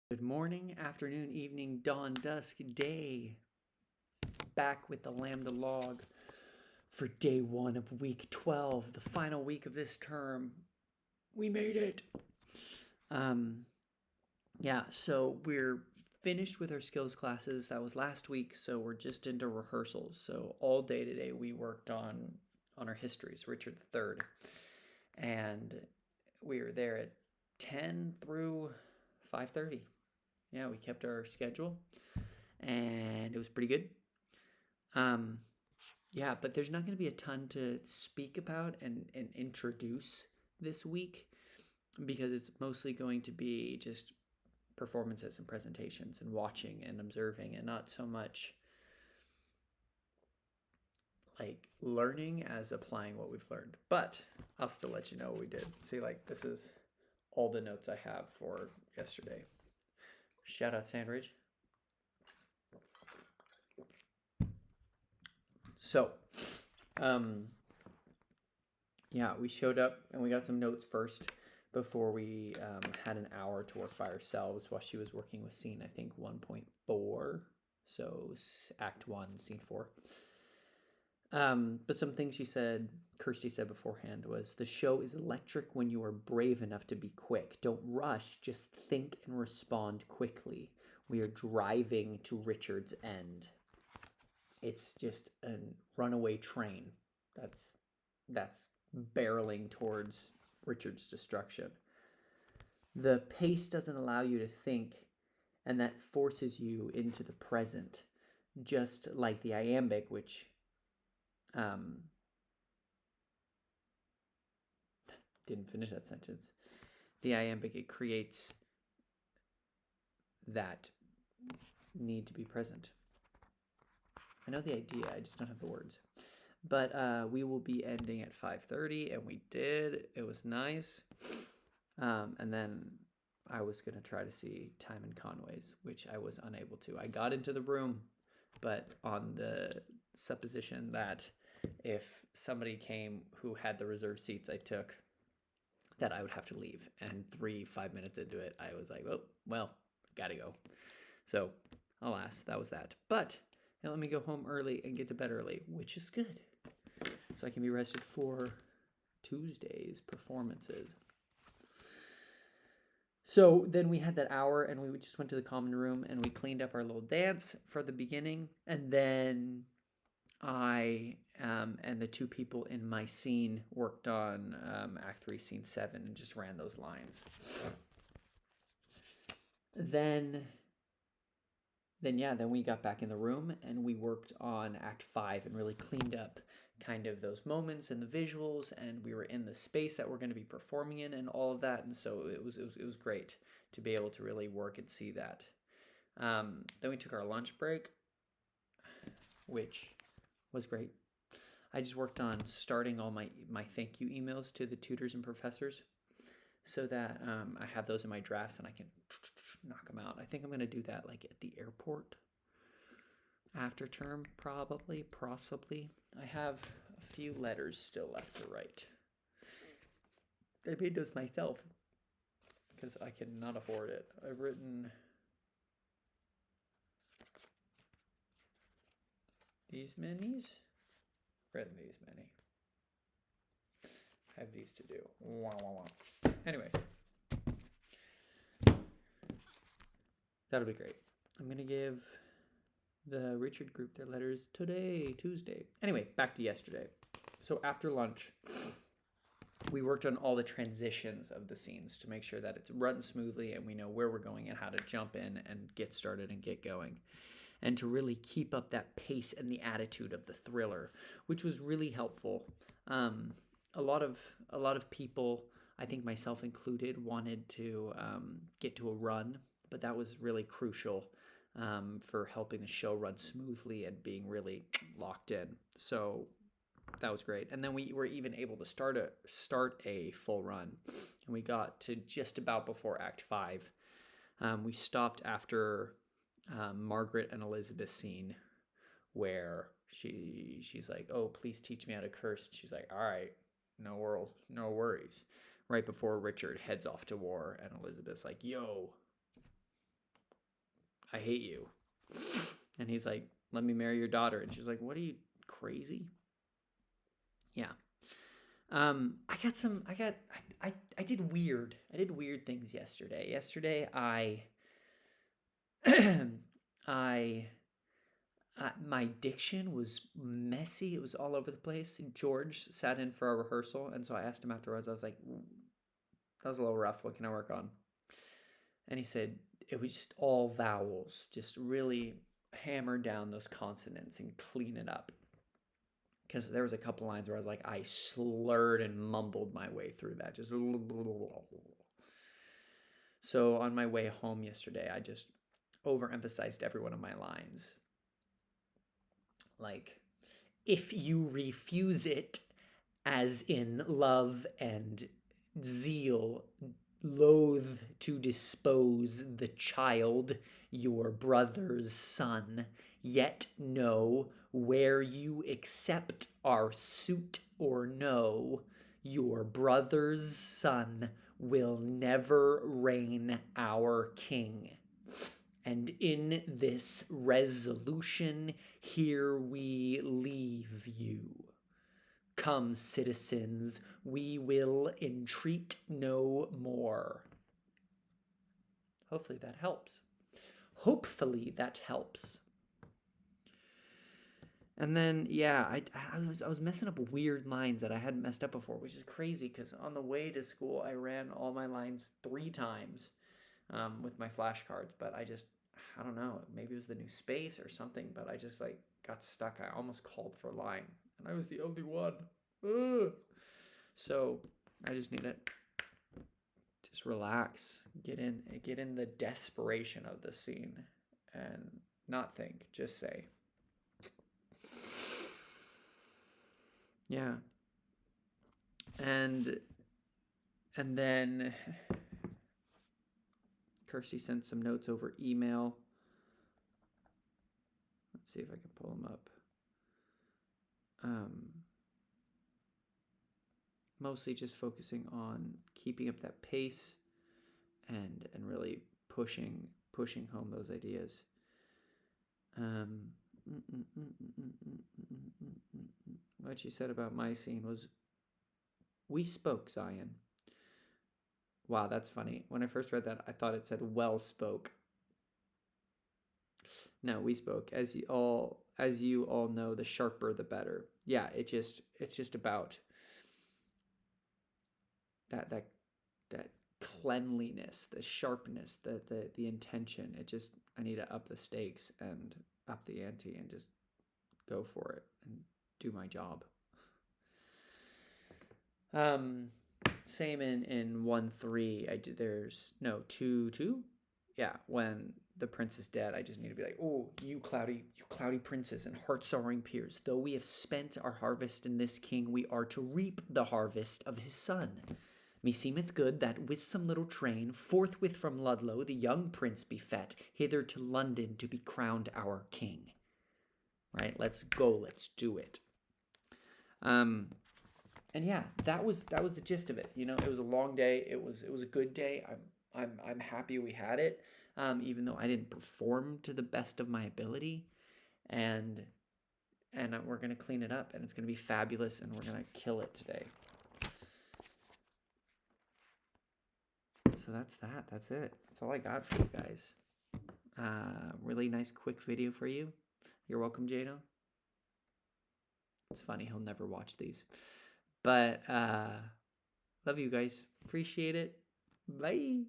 Good morning, afternoon, evening, dawn, dusk, day. Back with the LAMDA log for day 1 of week 12, the final week of this term. We made it. So we're finished with our skills classes. That was last week, so we're just into rehearsals. So all day today we worked on our histories, Richard III. And we were there at 10 through 5:30. Yeah, we kept our schedule, and it was pretty good. But there's not going to be a ton to speak about and introduce this week because it's mostly going to be just performances and presentations and watching and observing, and not so much like learning as applying what we've learned. But I'll still let you know what we did. See, this is all the notes I have for yesterday. Shout out Sandridge. So, we showed up and we got some notes first before we had an hour to work by ourselves while she was working with scene, I think, 1.4. So, Act 1, Scene 4. But some things Kirsty said beforehand was, the show is electric when you are brave enough to be quick. Don't rush, just think and respond quickly. We are driving to Richard's end. It's just a runaway train that's barreling towards Richard's destruction. The pace doesn't allow you to think, and that forces you into the present, just like the iambic, which didn't finish that sentence. The iambic, it creates that need to be present. I know the idea, I just don't have the words. But we will be ending at 5:30, and we did. It was nice. And then I was going to try to see Time and Conway's, which I was unable to. I got into the room, but on the supposition that if somebody came who had the reserved seats I took, that I would have to leave. And 5 minutes into it, I was like, oh, well, gotta go. So, alas, that was that. But it let me go home early and get to bed early, which is good. So I can be rested for Tuesday's performances. So then we had that hour, and we just went to the common room, and we cleaned up our little dance for the beginning. And then I and the two people in my scene worked on Act 3, Scene 7, and just ran those lines. Then we got back in the room and we worked on Act 5 and really cleaned up kind of those moments and the visuals, and we were in the space that we're going to be performing in and all of that, and so it was great to be able to really work and see that. Then we took our lunch break, which was great. I just worked on starting all my thank you emails to the tutors and professors so that I have those in my drafts and I can knock them out. I think I'm going to do that at the airport after term, possibly. I have a few letters still left to write. I made those myself because I cannot afford it. I've written these many. I have these to do. Anyway, that'll be great. I'm going to give the Richard group their letters today, Tuesday. Anyway, back to yesterday. So after lunch, we worked on all the transitions of the scenes to make sure that it's run smoothly and we know where we're going and how to jump in and get started and get going. And to really keep up that pace and the attitude of the thriller, which was really helpful. A lot of people, I think myself included, wanted to get to a run, but that was really crucial for helping the show run smoothly and being really locked in. So that was great. And then we were even able to start a full run, and we got to just about before Act 5. We stopped after Margaret and Elizabeth's scene where she's like, oh, please teach me how to curse. And she's like, all right, no worries. Right before Richard heads off to war, and Elizabeth's like, yo, I hate you. And he's like, let me marry your daughter. And she's like, what, are you crazy? Yeah. I did weird things yesterday. My diction was messy. It was all over the place. George sat in for a rehearsal, and so I asked him afterwards. I was like, that was a little rough. What can I work on? And he said it was just all vowels. Just really hammer down those consonants and clean it up. Because there was a couple lines where I was like, I slurred and mumbled my way through that. Just. So on my way home yesterday, I just overemphasized every one of my lines. Like, if you refuse it, as in love and zeal, loath to dispose the child, your brother's son, yet know where you accept our suit or no, your brother's son will never reign our king. And in this resolution, here we leave you. Come, citizens, we will entreat no more. Hopefully that helps. And then, yeah, I was messing up weird lines that I hadn't messed up before, which is crazy because on the way to school, I ran all my lines 3 times with my flashcards, but I don't know, maybe it was the new space or something, but I just like got stuck. I almost called for a line, and I was the only one. Ugh. So I just need to just relax, get in the desperation of the scene, and not think, just say. Yeah. And then Kirsty sent some notes over email. Let's see if I can pull them up. Mostly just focusing on keeping up that pace and really pushing home those ideas. What she said about my scene was, we spoke, Zion. Wow, that's funny. When I first read that, I thought it said well spoke. No, we spoke. As you all know, the sharper the better. Yeah, it's just about that cleanliness, the sharpness, the intention. I need to up the stakes and up the ante and just go for it and do my job. Same in 1-3. There's no 2-2. Yeah, when the prince is dead, I just need to be like, oh, you cloudy princes and heart-sorrowing peers, though we have spent our harvest in this king, we are to reap the harvest of his son. Meseemeth good that with some little train, forthwith from Ludlow, the young prince be fet hither to London to be crowned our king. Right? Let's go. Let's do it. And yeah, that was the gist of it. You know, it was a long day. It was a good day. I'm happy we had it, even though I didn't perform to the best of my ability, and we're gonna clean it up, and it's gonna be fabulous, and we're gonna kill it today. So that's that. That's it. That's all I got for you guys. Really nice, quick video for you. You're welcome, Jado. It's funny, he'll never watch these. But love you guys. Appreciate it. Bye.